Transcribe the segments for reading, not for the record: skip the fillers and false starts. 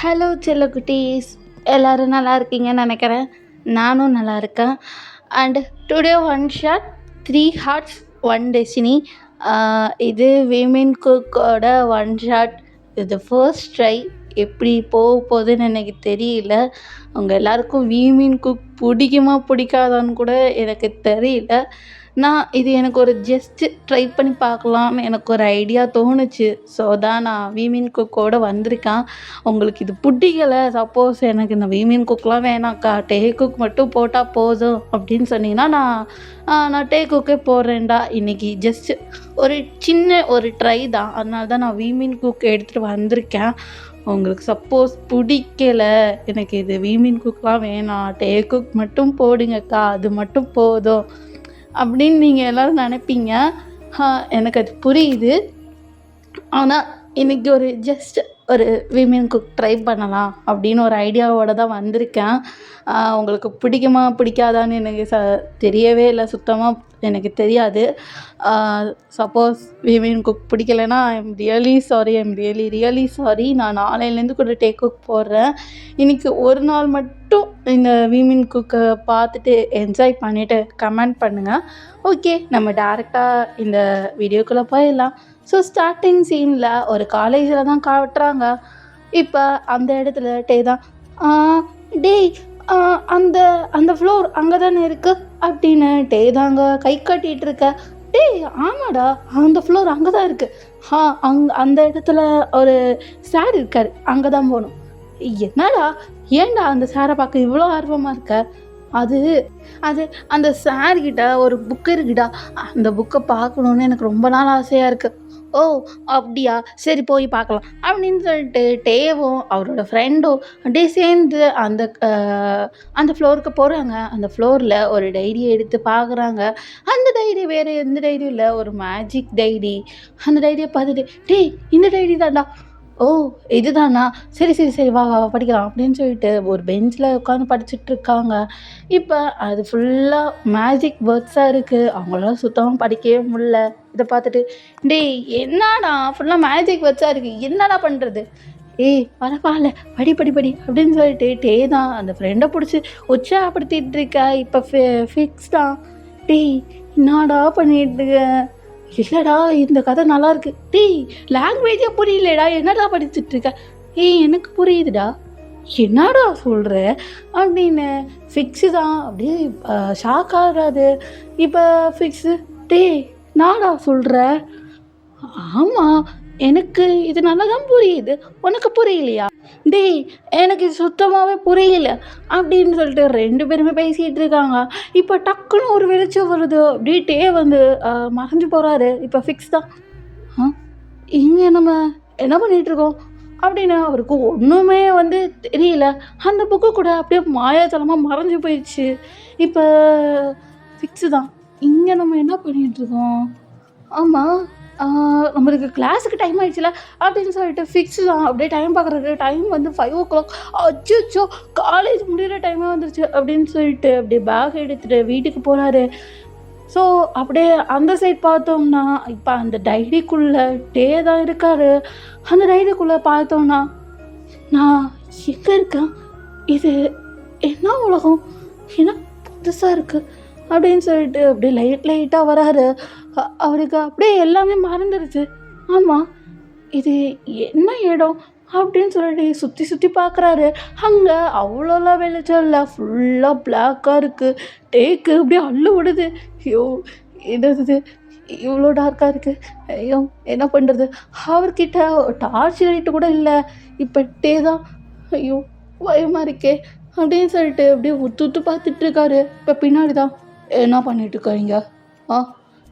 Hello செல்லக்குட்டீஸ், எல்லோரும் நல்லா இருக்கீங்கன்னு நினைக்கிறேன். நானும் நல்லா இருக்கேன். And today one shot 3 hearts 1 destiny. இது விமென் குக்கோட ஒன் ஷாட். இது ஃபர்ஸ்ட் ட்ரை. எப்படி போக போகுதுன்னு எனக்கு தெரியல. அவங்க எல்லாருக்கும் விமென் குக் பிடிக்குமா பிடிக்காதான்னு கூட எனக்கு தெரியல. இது எனக்கு ஒரு ஜஸ்ட்டு ட்ரை பண்ணி பார்க்கலான்னு எனக்கு ஒரு ஐடியா தோணுச்சு. ஸோ தான் நான் விமென் குக்கோட வந்திருக்கேன். உங்களுக்கு இது பிடிக்கல, சப்போஸ் எனக்கு இந்த விமென் குக்லாம் வேணாக்கா, டே குக் மட்டும் போட்டால் போதும் அப்படின்னு சொன்னீங்கன்னா நான் டே குக்கே போடுறேன்டா. இன்றைக்கி ஜஸ்ட்டு ஒரு சின்ன ஒரு ட்ரை தான். அதனால தான் நான் விமென் குக் எடுத்துகிட்டு வந்திருக்கேன். உங்களுக்கு சப்போஸ் பிடிக்கல, எனக்கு இது விமென் குக்லாம் வேணாம், டே குக் மட்டும் போடுங்கக்கா, அது மட்டும் போதும் அப்படின்னு நீங்கள் எல்லோரும் நினைப்பீங்க. எனக்கு அது புரியுது. ஆனால் இன்றைக்கி ஒரு ஜஸ்ட் ஒரு விமென் குக் ட்ரை பண்ணலாம் அப்படின்னு ஒரு ஐடியாவோடு தான் வந்திருக்கேன். உங்களுக்கு பிடிக்குமா பிடிக்காதான்னு எனக்கு தெரியவே இல்லை, சுத்தமாக எனக்கு தெரியாது. சப்போஸ் விமென் குக் பிடிக்கலைன்னா ஐம் ரியலி சாரி. நான் நாளையிலேருந்து கூட டே குக் போடுறேன். இன்றைக்கி ஒரு நாள் மட்டும் இந்த விமென் குக்கை பார்த்துட்டு என்ஜாய் பண்ணிவிட்டு கமெண்ட் பண்ணுங்கள். ஓகே, நம்ம டேரெக்டாக இந்த வீடியோக்குள்ளே போயிடலாம். ஸோ ஸ்டார்டிங் சீனில் ஒரு காலேஜில் தான் காட்டுறாங்க. இப்போ அந்த இடத்துல டே தான் டேய் அந்த அந்த ஃப்ளோர் அங்கே தானே இருக்குது அப்படின்னு டே தாங்க கை காட்டிகிட்டு இருக்க. டேய் ஆமாடா, அந்த ஃப்ளோர் அங்கே தான் இருக்குது. அந்த இடத்துல ஒரு சார் இருக்கார், அங்கே தான் போகணும். என்னடா, ஏன்டா அந்த சாரை பார்க்க இவ்வளோ ஆர்வமாக இருக்க? அது அது அந்த சார்கிட்ட ஒரு புக்கு இருக்குடா, அந்த புக்கை பார்க்கணுன்னு எனக்கு ரொம்ப நாள் ஆசையாக இருக்குது. ஓ அப்படியா, சரி போய் பார்க்கலாம் அப்படின்னு சொல்லிட்டு டேவும் அவரோட ஃப்ரெண்டும் அப்படியே சேர்ந்து அந்த ஃப்ளோருக்கு போகிறாங்க. அந்த ஃப்ளோரில் ஒரு டைரியை எடுத்து பார்க்குறாங்க. அந்த டைரி வேறு எந்த டைரியும் இல்லை, ஒரு மேஜிக் டைரி. அந்த டைரியை பார்த்துட்டு டேய் இந்த டைரி தான்டா. ஓ இதுதானா, சரி சரி சரி வா வா படிக்கலாம் அப்படின்னு சொல்லிட்டு ஒரு பெஞ்சில் உட்காந்து படிச்சுட்ருக்காங்க. இப்போ அது ஃபுல்லாக மேஜிக் வேர்ட்ஸாக இருக்குது. அவங்களால சுத்தமாக படிக்கவே முடியல. இதை பார்த்துட்டு டேய் என்னடா ஃபுல்லாக மேஜிக் வேர்ட்ஸாக இருக்குது, என்னடா பண்ணுறது? ஏய் பரவாயில்ல, படி படி படி அப்படின்னு சொல்லிட்டு டே தான் அந்த ஃப்ரெண்டை பிடிச்சி உற்சாகப்படுத்திட்டு இருக்கா. இப்போ ஃபிக்ஸ் தான். டேய் என்னடா பண்ணிட்டுருக்க? இல்லைடா இந்த கதை நல்லாயிருக்கு. டேய் லாங்குவேஜே புரியலடா, என்னடா படிச்சுட்ருக்க? ஏய் எனக்கு புரியுதுடா, என்னடா சொல்கிற அப்படின்னு ஃபிக்ஸு தான் அப்படியே ஷாக் ஆகாது. இப்போ ஃபிக்ஸு டேய் நாடா சொல்கிற? ஆமாம் எனக்கு இது நல்லா தான் புரியுது, உனக்கு புரியலையா? டேய் எனக்கு இது சுத்தமாகவே புரியல அப்படின்னு சொல்லிட்டு 2 பேருமே பேசிகிட்டு இருக்காங்க. இப்போ டக்குன்னு ஒரு வெளிச்சம் வருது. அப்படியே வந்து மறைஞ்சு போகிறாரு. இப்போ ஃபிக்ஸ் தான் இங்கே நம்ம என்ன பண்ணிகிட்ருக்கோம் அப்படின்னு அவருக்கு ஒன்றுமே வந்து தெரியல. அந்த புக்கு கூட அப்படியே மாயாஜலமாக மறைஞ்சு போயிடுச்சு. இப்போ ஃபிக்ஸு தான் இங்கே நம்ம என்ன பண்ணிகிட்ருக்கோம்? ஆமாம் நம்மளுக்கு கிளாஸுக்கு டைம் ஆகிடுச்சுல அப்படின்னு சொல்லிட்டு ஃபிக்ஸு தான் அப்படியே டைம் பார்க்குறது. டைம் வந்து 5 o'clock. அச்சோ காலேஜ் முடிகிற டைமே வந்துருச்சு அப்படின்னு சொல்லிட்டு அப்படியே பேக் எடுத்துகிட்டு வீட்டுக்கு போகிறாரு. ஸோ அப்படியே அந்த சைட் பார்த்தோம்னா இப்போ அந்த டைரிக்குள்ளே டே தான் இருக்கார். அந்த டைரிக்குள்ளே பார்த்தோம்னா நான் எங்கே இருக்கேன், இது என்ன உலகம், என்ன புதுசாக இருக்குது அப்படின்னு சொல்லிட்டு அப்படியே லைட்டாக வராரு. அவருக்கு அப்படியே எல்லாமே மறந்துடுச்சு. ஆமாம் இது என்ன இடம் அப்படின்னு சொல்லிட்டு சுற்றி பார்க்குறாரு. அங்கே அவ்வளோலாம் வெளிச்சம் இல்லை, ஃபுல்லாக பிளாக்காக இருக்குது. டேக்கு அப்படியே அள்ளு விடுது. ஐயோ என்னது இவ்வளோ டார்க்காக இருக்குது, ஐயோ என்ன பண்ணுறது? அவர்கிட்ட டார்ச் லைட்டு கூட இல்லை. இப்போ டே தான் ஐயோ பயமாக இருக்கே அப்படின்னு சொல்லிட்டு அப்படியே உத்து பார்த்துட்ருக்காரு. இப்போ பின்னாடி தான் என்ன பண்ணிகிட்ருக்காங்க?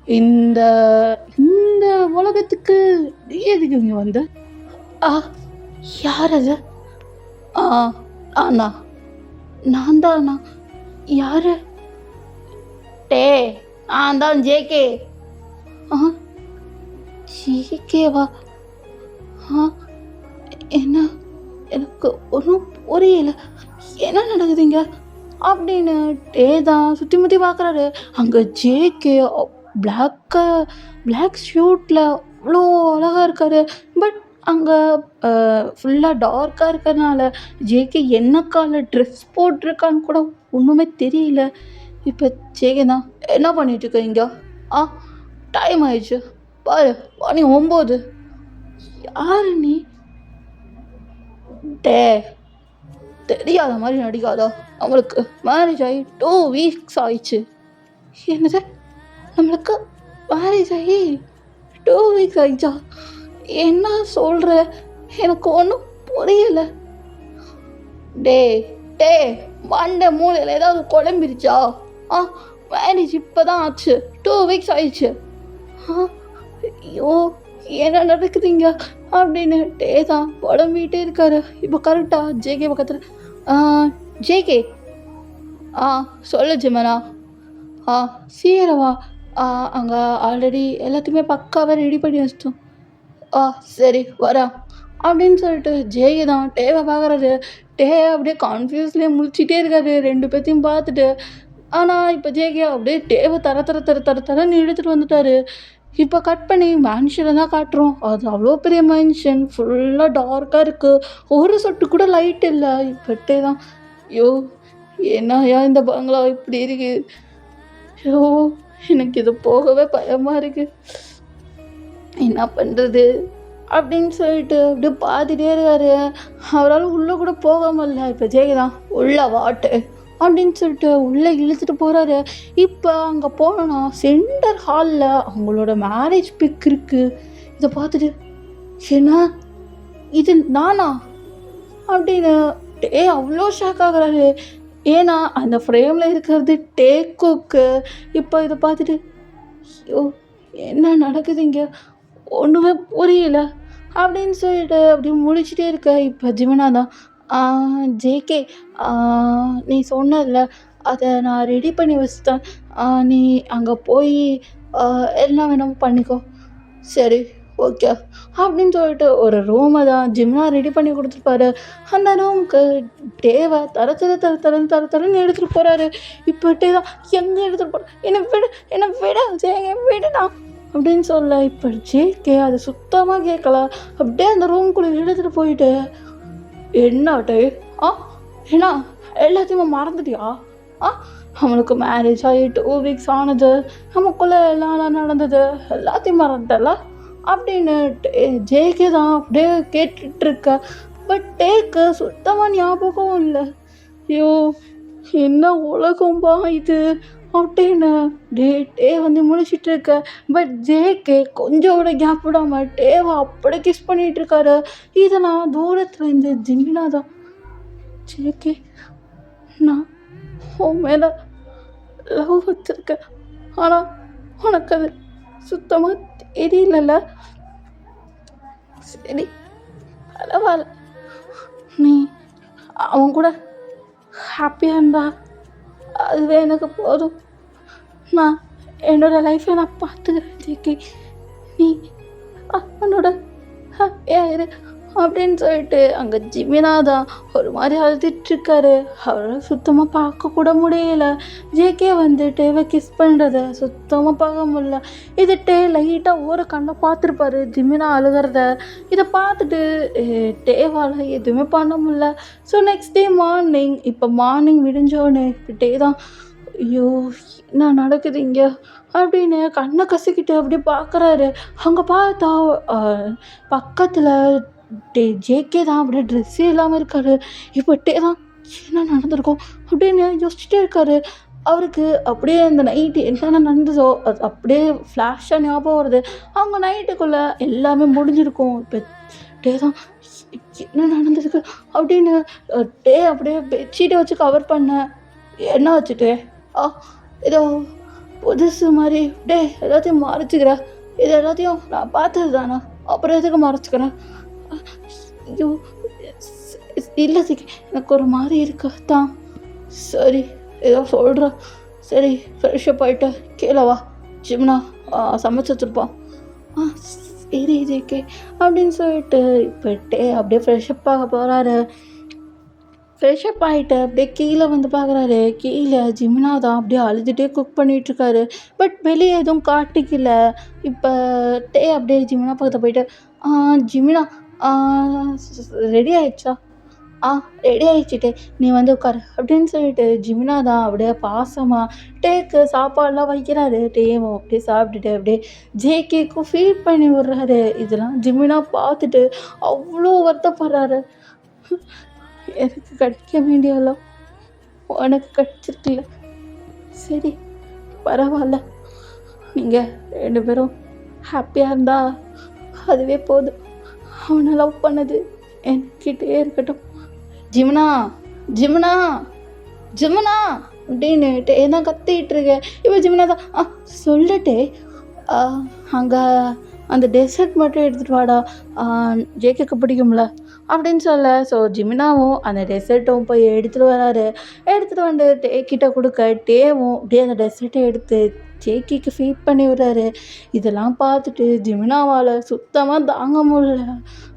இந்த இந்த உலகத்துக்கு எதுக்கு இங்கே வந்து? யார் அது? அண்ணா நான் தான் அண்ணா. யார்? டே நான் தான் ஜேகே. ஜேகேவா? என்ன எனக்கு ஒன்றும் புரியல, என்ன நடக்குதுங்க அப்படின்னு டே தான் சுற்றி முற்றி பார்க்குறாரு. அங்கே ஜேகே பிளாக் ஷூட்டில் அவ்வளோ அழகாக இருக்கார். பட் அங்கே ஃபுல்லாக டார்க்காக இருக்கிறனால ஜேகே என்ன கலர் ட்ரெஸ் போட்டிருக்கான்னு கூட ஒன்றுமே தெரியல. இப்போ ஜேகே தான், என்ன பண்ணிகிட்ருக்க இங்கே? ஆ, டைம் ஆயிடுச்சு பாரு, மணி 9. யாரு நீ? டே, தெரியாத மாதிரி நடிக்காதா. நம்மளுக்கு மேரேஜ் ஆகி 2 வீக்ஸ் ஆயிடுச்சு. என்னது, நம்மளுக்கு மேரேஜ் ஆகி 2 வீக்ஸ் ஆயிடுச்சா? என்ன சொல்கிற? எனக்கு ஒன்றும் புரியலை. டே டே, மண்டை மூளையில் ஏதாவது குழம்பிருச்சா? ஆ, மேரேஜ் இப்போ தான் ஆச்சு, 2 வீக்ஸ் ஆயிடுச்சு. ஐயோ, என்ன நடக்குதுங்க அப்படின்னு டே தான் புலம்பிகிட்டே இருக்காரு. இப்போ கரெக்டாக ஜேகே பக்கத்தில், ஜேகே, சொல்லு ஜிமனா. சீரவா, அங்கே ஆல்ரெடி எல்லாத்தையுமே பக்காவாக ரெடி பண்ணி வச்சிட்டோம். சரி வரேன் அப்படின்னு சொல்லிட்டு ஜேகே தான் டேவை பார்க்குறாரு. டே அப்படியே கன்ஃபியூஸ்லேயே முழிச்சிட்டே இருக்காரு 2 பேர்த்தையும் பார்த்துட்டு. ஆனால் இப்போ ஜேகே அப்படியே டேவை தரன்னு இழுத்துட்டு வந்துட்டாரு. இப்போ கட் பண்ணி மேன்ஷனை தான் காட்டுறோம். அது அவ்வளோ பெரிய மேன்ஷன், ஃபுல்லாக டார்க்காக இருக்குது, ஒரு சொட்டு கூட லைட் இல்லை. இப்போ டே தான், ஐயோ என்னையா இந்த பங்களா இப்படி இருக்கு, ஐயோ எனக்கு இது போகவே பயமாக இருக்குது, என்ன பண்ணுறது அப்படின்னு சொல்லிட்டு அப்படியே பார்த்துட்டே இருக்காரு. அவரால் உள்ளே கூட போக முடியல. இப்போ ஜேகே தான், உள்ள வாட்டு அப்படின்னு சொல்லிட்டு உள்ளே இழுத்துட்டு போகிறாரு. இப்போ அங்கே போனோன்னா சென்டர் ஹாலில் அவங்களோட மேரேஜ் பிக் இருக்குது. இதை பார்த்துட்டு, என்ன இது நானா அப்படின்னு டே அவ்வளோ ஷாக் ஆகுறாரு. ஏன்னா அந்த ஃப்ரேமில் இருக்கிறது டேக்குக்கு. இப்போ இதை பார்த்துட்டு, ஐயோ என்ன நடக்குது இங்கே, ஒன்றுமே புரியல அப்படின்னு சொல்லிட்டு அப்படி முடிச்சுட்டே இருக்க. இப்போ ஜிமனா தான், ஜேகே, நீ சொன்னதில்ல அதை நான் ரெடி பண்ணி வச்சுட்டேன், நீ அங்கே போய் எல்லாம் வேணாலும் பண்ணிக்கோ, சரி ஓகே அப்படின்னு சொல்லிட்டு ஒரு ரூமை தான் ஜிம்னா ரெடி பண்ணி கொடுத்துருப்பாரு. அந்த ரூமுக்கு டேவை தரன்னு எடுத்துகிட்டு போகிறாரு. இப்போ டே தான், எங்கே எடுத்துகிட்டு போகிற, என்னை விட ஜேகே விடுடா அப்படின்னு சொல்ல. இப்போ ஜேகே அது சுத்தமாக கேட்கல. அப்படியே அந்த ரூம்குள்ளே எடுத்துகிட்டு போயிட்டு, என்னட்டே என்ன எல்லாத்தையுமே மறந்துட்டியா? அவனுக்கு மேரேஜ் ஆகி 2 வீக்ஸ் ஆனது, நமக்குள்ளே எல்லாம் நடந்தது எல்லாத்தையும் மறந்துட்டல அப்படின்னு ஜேகே தான் அப்படியே கேட்டுட்ருக்க. பட் டேக்கு சுத்தமாக ஞாபகம் இல்லை. ஐயோ என்ன உலகம்பா இது அப்படின்னு டே வந்து முடிச்சிட்டு இருக்க. பட் ஜேகே கொஞ்சம் கூட கேப் விடாமல் டேவை அப்படியே கிஸ் பண்ணிகிட்டு இருக்காரு. இதை நான் தூரத்தில் இருந்து ஜிமினா தான், ஜேகே நான் உன் மேலே லவ் வச்சுருக்கேன், ஆனால் உனக்கு அது சுத்தமாக தெரியலல்ல, சரி பரவாயில்ல, நீ அவன் கூட ஹாப்பியாக இருந்தா அதுவே எனக்கு போதும், நான் என்னோடய லைஃப்பை நான் பார்த்துக்கிறேன் ஜேகே, நீ அவனோட ஹாப்பியாக இரு அப்படின்னு சொல்லிட்டு அங்கே ஜிமினா தான் ஒரு மாதிரி அழுதுட்ருக்காரு. அவரால் சுத்தமாக பார்க்கக்கூட முடியல. ஜேகே வந்து டேவை கிஸ் பண்ணுறத சுத்தமாக பார்க்க முடியல. இது டே லைட்டாக ஓர கண்ணை பார்த்துருப்பாரு ஜிமினா அழுகிறத. இதை பார்த்துட்டு டேவால் எதுவுமே பண்ண முடியல. ஸோ நெக்ஸ்ட் டே மார்னிங், இப்போ மார்னிங் விடிஞ்சோடனே இப்போ டே தான், ஐயோ என்ன நடக்குது இங்கே அப்படின்னு கண்ணை கசிக்கிட்டு அப்படியே பார்க்குறாரு. அங்கே பார்த்தா பக்கத்தில் ஜேகே தான் அப்படியே ட்ரெஸ்ஸே இல்லாமல் இருக்காரு. இப்போ டே தான், என்ன நடந்திருக்கும் அப்படின்னு யோசிச்சுட்டே இருக்காரு. அவருக்கு அப்படியே அந்த நைட்டு என்னென்ன நடந்ததோ அது அப்படியே ஃப்ளாஷாக ஞாபகம் வருது. அவங்க நைட்டுக்குள்ளே எல்லாமே முடிஞ்சிருக்கும். இப்போ டே தான், என்ன நடந்திருக்கு அப்படின்னு டே அப்படியே பெட்ஷீட்டை வச்சு கவர் பண்ண. என்ன வச்சுட்டு ஏதோ புதுசு மாதிரி டே எல்லாத்தையும் மறைச்சிக்கிறேன், இது எல்லாத்தையும் நான் பார்த்தது தானே, அப்புறம் எதுக்கு மறைச்சிக்கிறேன், ஐயோ இல்லை சிக்கி எனக்கு ஒரு மாதிரி இருக்கு தான், சரி ஏதோ சொல்கிறேன், சரி ஃப்ரெஷ்ஷப் ஆகிட்டு கீழே வா, ஜிம்னா சமைச்சு வச்சுருப்பான், சரி ஜேகே அப்படின்னு சொல்லிட்டு இப்போ டே அப்படியே ஃப்ரெஷ்ஷப் ஆக போகிறாரு. ஃப்ரெஷ்ஷப் ஆகிட்டு அப்படியே கீழே வந்து பார்க்குறாரு. கீழே ஜிமினா தான் அப்படியே அழுதுகிட்டே குக் பண்ணிகிட்ருக்காரு. பட் வெளியே எதுவும் காட்டிக்கல. இப்போ டே அப்படியே ஜிமினா பக்கத்தில் போயிட்டு, ஜிமினா ரெடி ஆயிடுச்சா? ஆ ரெடி ஆயிடுச்சுட்டே, நீ வந்து உட்காரு அப்படின்னு சொல்லிட்டு ஜிமினா தான் அப்படியே பாசமாக டேக்கு சாப்பாடுலாம் வைக்கிறாரு. டேவும் அப்படியே சாப்பிட்டுட்டு அப்படியே ஜேகேக்கும் ஃபீட் பண்ணி விடுறாரு. இதெல்லாம் ஜிமினா பார்த்துட்டு அவ்வளோ வருத்தப்படுறாரு. எனக்கு கிடைக்க வேண்டியவளோ உனக்கு கிடைச்சிருக்குல்ல, சரி பரவாயில்ல, நீங்கள் 2 பேரும் ஹாப்பியாக இருந்தா அதுவே போதும். அவனை லவ் பண்ணது என்கிட்டயே இருக்கட்டும். ஜிமுனா, ஜிமுனா, ஜிமுனா அப்படின்னுட்டு ஏன் கத்திட்டு இருக்க? இப்போ ஜிமுனா தான் சொல்லிட்டு அங்கே அந்த டெசர்ட் மட்டும் எடுத்துகிட்டு வாடா, ஜேகேக்கு பிடிக்கும்ல அப்படின்னு சொல்ல. ஸோ ஜிமினாவும் அந்த டெசர்ட்டும் போய் எடுத்துகிட்டு வராரு. எடுத்துகிட்டு வந்து டேக்கிட்ட கொடுக்க டேவும் அப்படியே அந்த டெசர்ட்டை எடுத்து ஜேகேக்கு ஃபீட் பண்ணி விடுறாரு. இதெல்லாம் பார்த்துட்டு ஜிமினாவால் சுத்தமாக தாங்க முடியல.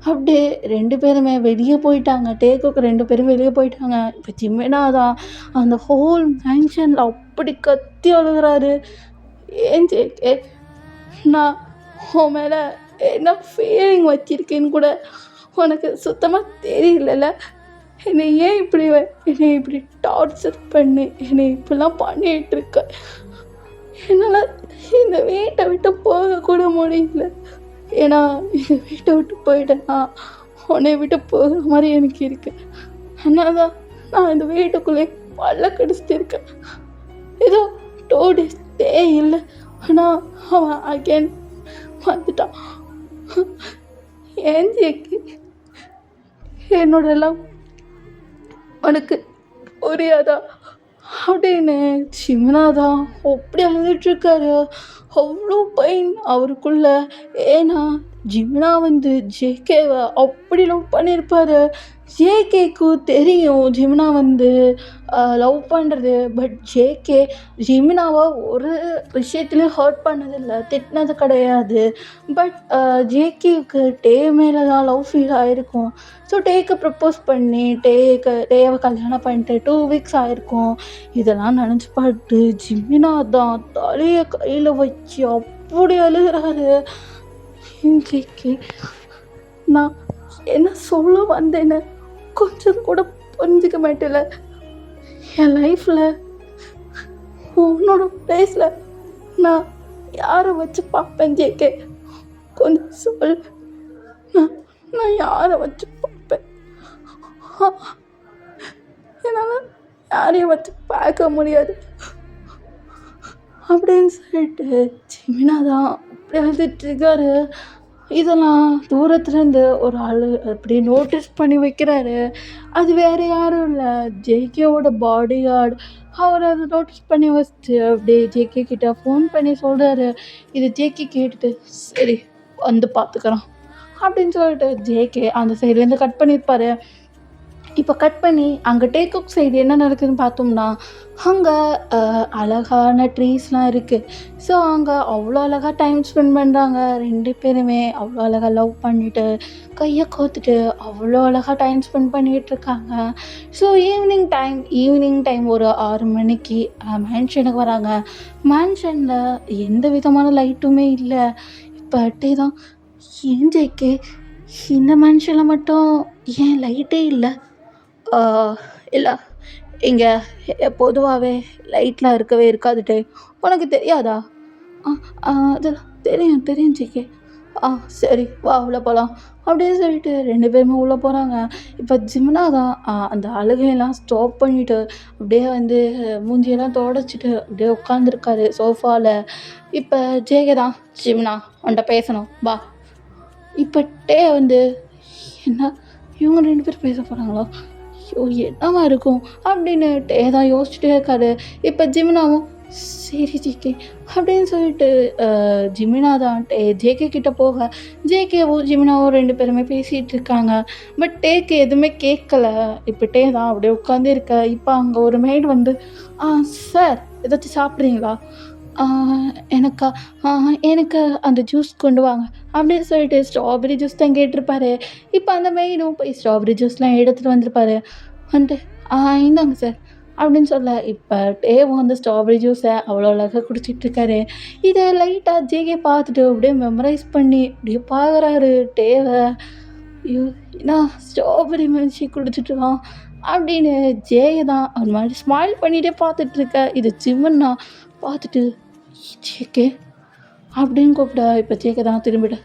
அப்படியே 2 பேருமே வெளியே போயிட்டாங்க. டேக்குக்கு 2 பேரும் வெளியே போயிட்டாங்க. இப்போ ஜிமினா தான் அந்த ஹோல் மேன்ஷனில் அப்படி கத்தி அழுகிறாரு. ஏன் ஜேகே, நான் உன் மேலே என்ன ஃபீலிங் வச்சிருக்கேன்னு கூட உனக்கு சுத்தமாக தெரியலல்ல. என்னை ஏன் என்னை இப்படி டார்ச்சர் பண்ணி என்னை இப்படிலாம் பண்ணிகிட்ருக்க. என்னால் இந்த வீட்டை விட்டு போகக்கூட முடியல. ஏன்னா இந்த வீட்டை விட்டு போயிட்டேன்னா உன்னை விட்டு போகிற மாதிரி எனக்கு இருக்கு. அதனால தான் நான் இந்த வீட்டுக்குள்ளே பல்ல கடிச்சிட்டு இருக்கேன். ஏதோ 2 days இல்லை, ஆனால் அவன் அகேன் வந்துட்டான். ஏன் ஜேக்கி, என்னோட லவ் உனக்கு புரியாதா அப்படின்னு ஜிமினா தான் அப்படி அழுதுட்ருக்காரு. அவ்வளோ பெயின் அவருக்குள்ள. ஏன்னா ஜிமினா வந்து ஜேகேவை அப்படி லவ் பண்ணியிருப்பாரு. ஜேகேக்கு தெரியும் ஜிமினா வந்து லவ் பண்ணுறது. பட் ஜேகே ஜிமினாவை ஒரு விஷயத்துலையும் ஹர்ட் பண்ணதில்லை, திட்டினது கிடையாது. பட் ஜேகேவுக்கு டே மேலே தான் லவ் ஃபீல் ஆகிருக்கும். ஸோ டேக்கு ப்ரப்போஸ் பண்ணி டேவை கல்யாணம் பண்ணிட்டு 2 weeks ஆகிருக்கும். இதெல்லாம் நினச்சி பார்த்து ஜிமினா தான் தலையை கையில் வச்சு அப்படி அழுகிறாரு. ஜேகே, நான் என்ன சொல்ல வந்தேன்னு கொஞ்சம் கூட புரிஞ்சிக்க மாட்டேல. என் லைஃப்பில் உன்னோட பிளேஸில் நான் யாரை வச்சு பார்ப்பேன் ஜேகே, கொஞ்சம் சொல். நான் யாரை வச்சு பார்ப்பேன்? என்னால் யாரையும் வச்சு பார்க்க முடியாது அப்படின்னு சொல்லிட்டு ஜிமினா தான் அப்படி அழுதுட்ருக்காரு. இதெல்லாம் தூரத்துலேருந்து ஒரு ஆள் அப்படி நோட்டீஸ் பண்ணி வைக்கிறாரு. அது வேறு யாரும் இல்லை, ஜேகேவோட பாடி கார்டு. அவர் அதை நோட்டீஸ் பண்ணி வச்சுட்டு அப்படியே ஜேகே கிட்ட ஃபோன் பண்ணி சொல்கிறாரு. இது ஜேகே கேட்டுட்டு சரி வந்து பார்த்துக்குறான் அப்படின்னு சொல்லிட்டு ஜேகே அந்த சைட்லேருந்து கட் பண்ணியிருப்பார். இப்போ கட் பண்ணி அங்கே டேக்குக் சைடு என்ன நடக்குதுன்னு பார்த்தோம்னா, அங்கே அழகான ட்ரீஸ்லாம் இருக்குது. ஸோ அங்கே அவ்வளோ அழகாக டைம் ஸ்பெண்ட் பண்ணுறாங்க 2 பேருமே. அவ்வளோ அழகாக லவ் பண்ணிவிட்டு கையை கோத்துட்டு அவ்வளோ அழகாக டைம் ஸ்பெண்ட் பண்ணிகிட்ருக்காங்க. ஸோ ஈவினிங் டைம் ஒரு 6 மணிக்கு மேன்ஷனுக்கு வராங்க. மேன்ஷனில் எந்த விதமான லைட்டுமே இல்லை. இப்போ டே தான், ஏன் ஜேகே இந்த மேன்ஷனில் மட்டும் ஏன் லைட்டே இல்லை? இல்லை, இங்கே பொதுவாகவே லைட்லாம் இருக்கவே இருக்காதுட்டே, உனக்கு தெரியாதா? அதெல்லாம் தெரியும் ஜேகே. சரி வா உள்ளே போகலாம் அப்படின்னு சொல்லிட்டு 2 பேருமே உள்ளே போகிறாங்க. இப்போ ஜிமினா தான் அந்த அழுகையெல்லாம் ஸ்டாப் பண்ணிவிட்டு அப்படியே வந்து மூஞ்சியெல்லாம் துடைச்சிட்டு அப்படியே உட்காந்துருக்காரு சோஃபாவில். இப்போ ஜேகே தான், ஜிமினா உன்கிட்ட பேசணும் வா. இப்போ டே வந்து என்ன இவங்க 2 பேர் பேச போகிறாங்களா? ஐயோ என்னவா இருக்கும் அப்படின்னு டே தான் யோசிச்சுட்டே இருக்காரு. இப்போ ஜிமினாவும் சரி ஜேகே அப்படின்னு சொல்லிட்டு ஜிமினா தான் ஜேகே கிட்டே போக ஜேகேவும் ஜிமினாவும் 2 பேருமே பேசிகிட்டு இருக்காங்க. பட் டேக்கு எதுவுமே கேட்கல. இப்போ டே தான் அப்படியே உட்காந்து இருக்க. இப்போ அங்கே ஒரு மெய்டு வந்து சார் ஏதாச்சும் சாப்பிட்றீங்களா? எனக்கா எனக்கு அந்த ஜூஸ் கொண்டு வாங்க அப்படின்னு சொல்லிட்டு ஸ்ட்ராபெரி ஜூஸ் தான் கேட்டிருப்பாரு. இப்போ அந்த மெயினும் போய் ஸ்ட்ராபெரி ஜூஸ்லாம் எடுத்துகிட்டு வந்திருப்பாரு. வந்துட்டு இந்தாங்க சார் அப்படின்னு சொல்ல, இப்போ டேவும் வந்து ஸ்ட்ராபெரி ஜூஸை அவ்வளோ அழகாக குடிச்சிட்ருக்காரு. இதை லைட்டாக ஜேகே பார்த்துட்டு அப்படியே மெமரைஸ் பண்ணி அப்படியே பார்க்குறாரு டேவை. ஐயோ! நான் ஸ்ட்ராபெர்ரி மில்க் ஷேக் குடிச்சிட்டுருக்கான் அப்படின்னு ஜேய தான் ஒரு மாதிரி ஸ்மைல் பண்ணிகிட்டே பார்த்துட்ருக்க. இது ஜிம்முன்னா பார்த்துட்டு ஜேகே அப்படின்னு கூப்பிட்டா. இப்போ ஜேகே தான் திரும்பிட்டு,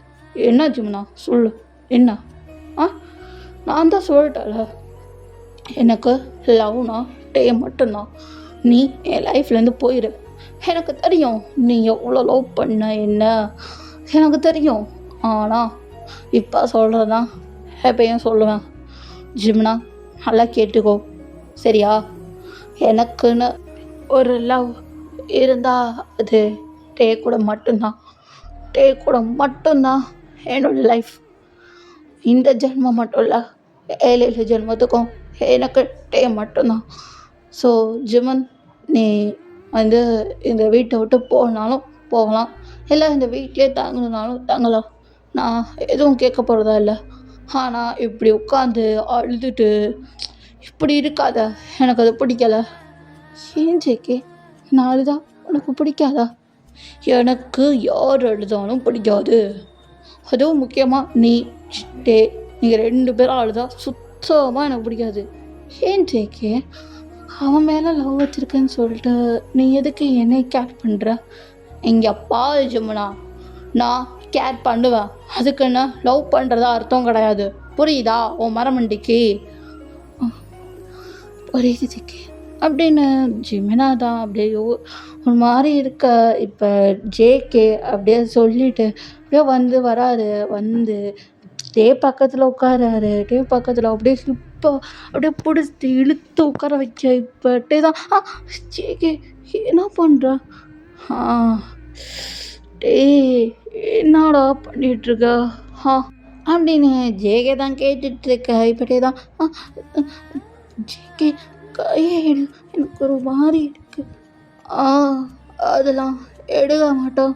என்ன ஜிம்முனா சொல்லு என்ன? ஆ நான் தான் சொல்லிட்டேன்ல, எனக்கு லவ்னா டே மட்டும்தான். நீ என் லைஃப்லேருந்து போயிடு. எனக்கு தெரியும் நீ எவ்வளோ லவ் பண்ண என்ன எனக்கு தெரியும். ஆனால் இப்போ சொல்கிறதான் எப்பயும் சொல்லுவேன். ஜிம்னா நல்லா கேட்டுக்கோ சரியா? எனக்குன்னு ஒரு லவ் இருந்தால் அது டே கூட மட்டும்தான். டே கூட மட்டும்தான் என்னோடய லைஃப். இந்த ஜென்மம் மட்டும் இல்லை, 7 ஜென்மத்துக்கும் எனக்கு டே மட்டும்தான். ஸோ ஜிமன், நீ வந்து இந்த வீட்டை விட்டு போகனாலும் போகலாம், இல்லை இந்த வீட்டிலே தங்கணுனாலும் தங்கலாம். நான் எதுவும் கேட்க போகிறதா இல்லை. ஆனால் இப்படி உட்காந்து அழுதுட்டு இப்படி இருக்காத, எனக்கு அது பிடிக்கல. ஏன் ஜேகே, நான் அழுதா உனக்கு பிடிக்காதா? எனக்கு யார் அழுதாலும் பிடிக்காது. அதுவும் முக்கியமாக நீ டே, நீங்கள் 2 பேரும் அழுதா சுத்தமாக எனக்கு பிடிக்காது. ஏன் ஜேகே, அவன் மேலே லவ் வச்சுருக்கேன்னு சொல்லிட்டு நீ எதுக்கு என்னை கேர் பண்ணுற? இங்கே பாரு ஜமுனா, நான் கேர் பண்ணுவேன், அதுக்குன்னு லவ் பண்ணுறதா அர்த்தம் கிடையாது. புரியுதா உன் மரமண்டிக்கு? புரியுது ஜேகே அப்படின்னு ஜிமினா தான் அப்படியே ஒரு மாதிரி இருக்க. இப்போ ஜேகே அப்படியே சொல்லிட்டு அப்படியே வராரு. டே பக்கத்தில் உட்காராரு. டே பக்கத்தில் அப்படியே இப்போ அப்படியே பிடிச்சி இழுத்து உட்கார வச்ச. இப்போ டே தான் ஜேகே என்ன பண்ணுற? டே என்னடா பண்ணிகிட்ருக்க அப்படின்னு ஜேகே தான் கேட்டுட்ருக்க. இப்போ டே தான் ஜேகே கையெடு, எனக்கு ஒரு மாதிரி இருக்கு. அதெல்லாம் எடுக்க மாட்டோம்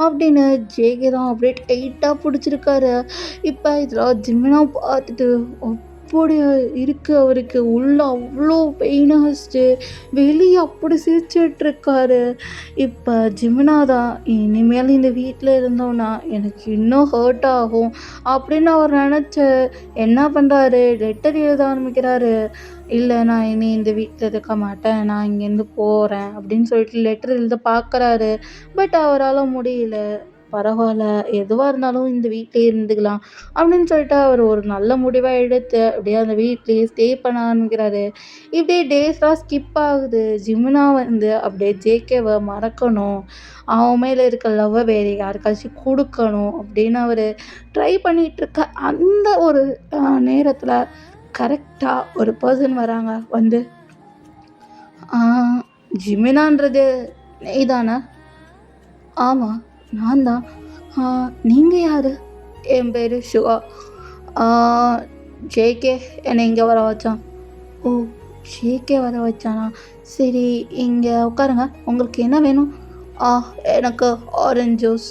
அப்படின்னு ஜேகே தான் அப்படியே டைட்டாக பிடிச்சிருக்காரு. இப்போ இதில் ஜிமினா பார்த்துட்டு அப்படி இருக்குது அவருக்கு உள்ள அவ்வளோ பெயினாகிடுச்சு. வெளியே அப்படி சிரிச்சிட்ருக்காரு. இப்போ ஜிமினா தான், இனிமேல் இந்த வீட்டில் இருந்தோன்னா எனக்கு இன்னும் ஹர்ட் ஆகும் அப்படின்னு அவர் நினச்ச என்ன பண்ணுறாரு, லெட்டர் எழுத ஆரம்பிக்கிறாரு. இல்லை, நான் இனி இந்த வீட்டில் இருக்க மாட்டேன், நான் இங்கேருந்து போகிறேன் அப்படின்னு சொல்லிட்டு லெட்டர் எழுத பார்க்குறாரு. பட் அவரால் முடியல. பரவாயில்ல, எதுவாக இருந்தாலும் இந்த வீட்டிலே இருந்துக்கலாம் அப்படின்னு சொல்லிட்டு அவர் ஒரு நல்ல முடிவாக எடுத்து அப்படியே அந்த வீட்லேயே ஸ்டே பண்ண ஆரம்பிக்கிறாரு. இப்படியே டேஸ்லாம் ஸ்கிப் ஆகுது. ஜிமினா அப்படியே ஜேகேவை மறக்கணும், அவன் மேலே இருக்க லவ்வை வேறு யாருக்காச்சும் கொடுக்கணும் அப்படின்னு அவர் ட்ரை பண்ணிகிட்ருக்க அந்த ஒரு நேரத்தில் கரெக்டாக ஒரு பர்சன் வராங்க. ஜிமினான்றது நீ தானே? ஆமாம், நான் தான். நீங்கள் யார்? என் பேர் சிவா. ஜேகே என்னை இங்கே வர வச்சான். ஓ, ஜேகே வர வச்சானா? சரி, இங்கே உட்காருங்க, உங்களுக்கு என்ன வேணும்? எனக்கு ஆரஞ்சு ஜூஸ்.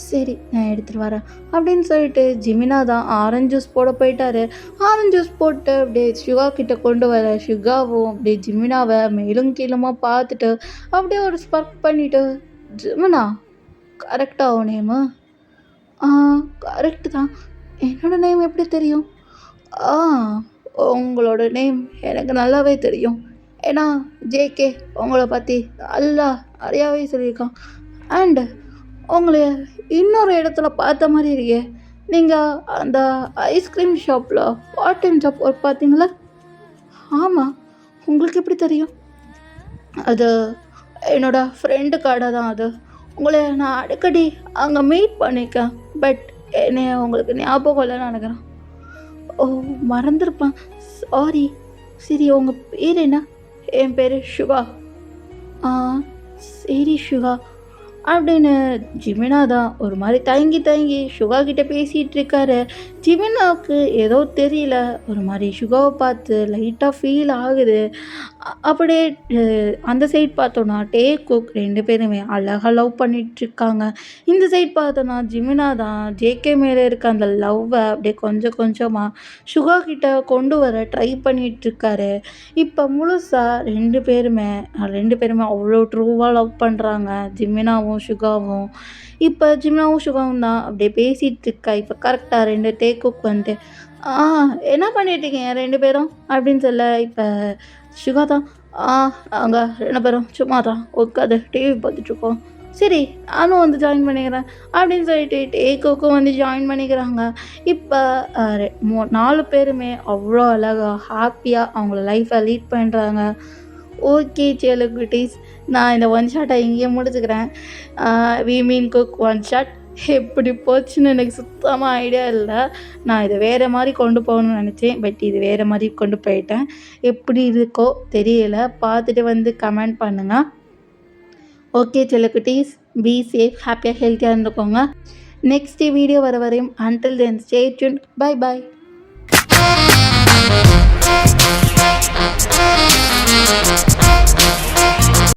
சரி, நான் எடுத்துகிட்டு வரேன் அப்படின்னு சொல்லிட்டு ஜிமினா தான் ஆரஞ்சு ஜூஸ் போட போயிட்டாரு. ஆரஞ்சு ஜூஸ் போட்டு அப்படியே சுகா கிட்ட கொண்டு வர. சுகாவும் அப்படியே ஜிமினாவை மேலும் கீழுமா பார்த்துட்டு அப்படியே ஒரு ஸ்பர்க் பண்ணிவிட்டு, ஜிமினா கரெக்டாக உன் நேமு? கரெக்டு தான். என்னோடய நேம் எப்படி தெரியும்? உங்களோட நேம் எனக்கு நல்லாவே தெரியும். ஏன்னா ஜேகே உங்களை பற்றி நல்லா நிறையாவே சொல்லியிருக்கான். அண்டு உங்களை இன்னொரு இடத்துல பார்த்த மாதிரி இருக்கே, நீங்கள் அந்த ஐஸ்கிரீம் ஷாப்பில் பார்ட் டைம் ஜாப் ஒர்க் பார்த்தீங்களா? ஆமாம், உங்களுக்கு எப்படி தெரியும்? அது என்னோடய ஃப்ரெண்டு கடை தான். அது உங்களை நான் அடிக்கடி அங்கே மீட் பண்ணியிருக்கேன். பட் என்னைய உங்களுக்கு ஞாபகம் இல்லைன்னு நினைக்கிறேன். ஓ, மறந்துருப்பேன், சாரி. சரி, உங்கள் பேர் என்ன? என் பேர் சுகா. சரி சுகா அப்படின்னு ஜிமினா தான் ஒரு மாதிரி தயங்கி சுகா கிட்டே பேசிகிட்டு இருக்காரு. ஜிமினாவுக்கு ஏதோ தெரியல, ஒரு மாதிரி சுகாவை பார்த்து லைட்டாக ஃபீல் ஆகுது. அப்படியே அந்த சைட் பார்த்தோன்னா டே குக் 2 பேருமே அழகாக லவ் பண்ணிகிட்ருக்காங்க. இந்த சைட் பார்த்தோன்னா ஜிமினா தான் ஜேகே மேலே இருக்க அந்த லவ்வை அப்படியே கொஞ்சம் கொஞ்சமாக சுகா கிட்ட கொண்டு வர ட்ரை பண்ணிகிட்ருக்காரு. இப்போ முழுசாக 2 பேருமே அவ்வளோ ட்ரூவாக லவ் பண்ணுறாங்க, ஜிமினாவும் சுகாவும். இப்போ ஜிம்னாவும் சுகாவும் தான் அப்படியே பேசிகிட்டு இருக்கா. இப்போ கரெக்டாக 2 டேக்குக்கு வந்துட்டு, "ஆ என்ன பண்ணிட்டுருக்கீங்க 2 பேரும்?" அப்படின்னு சொல்ல, இப்போ சுகா தான், "ஆ நாங்கள் 2 பேரும் சும்மா தான் உட்காந்து டிவி பார்த்துட்ருக்கோம்." "சரி நானும் வந்து ஜாயின் பண்ணிக்கிறேன்." அப்படின்னு சொல்லிட்டு டேக்குக்கும் வந்து ஜாயின் பண்ணிக்கிறாங்க. இப்போ 4 பேருமே அவ்வளோ அழகா ஹாப்பியாக அவங்கள லைஃப்பை லீட் பண்ணுறாங்க. ஓகே செல்லக்குட்டீஸ், நான் இந்த ஒன் ஷாட்டை இங்கேயே முடிச்சுக்கிறேன். We mean cook one shot எப்படி போச்சுன்னு எனக்கு சுத்தமாக ஐடியா இல்லை. நான் இதை வேறு மாதிரி கொண்டு போகணும்னு நினச்சேன். பட் இது வேறு மாதிரி கொண்டு போயிட்டேன். எப்படி இருக்கோ தெரியல. பார்த்துட்டு வந்து கமெண்ட் பண்ணுங்கள். ஓகே செல்லக்குட்டீஸ், பி சேஃப், ஹாப்பியாக ஹெல்த்தியாக இருந்துக்கோங்க. நெக்ஸ்ட் வீடியோ வர வரையும் until then stay tuned. Bye bye.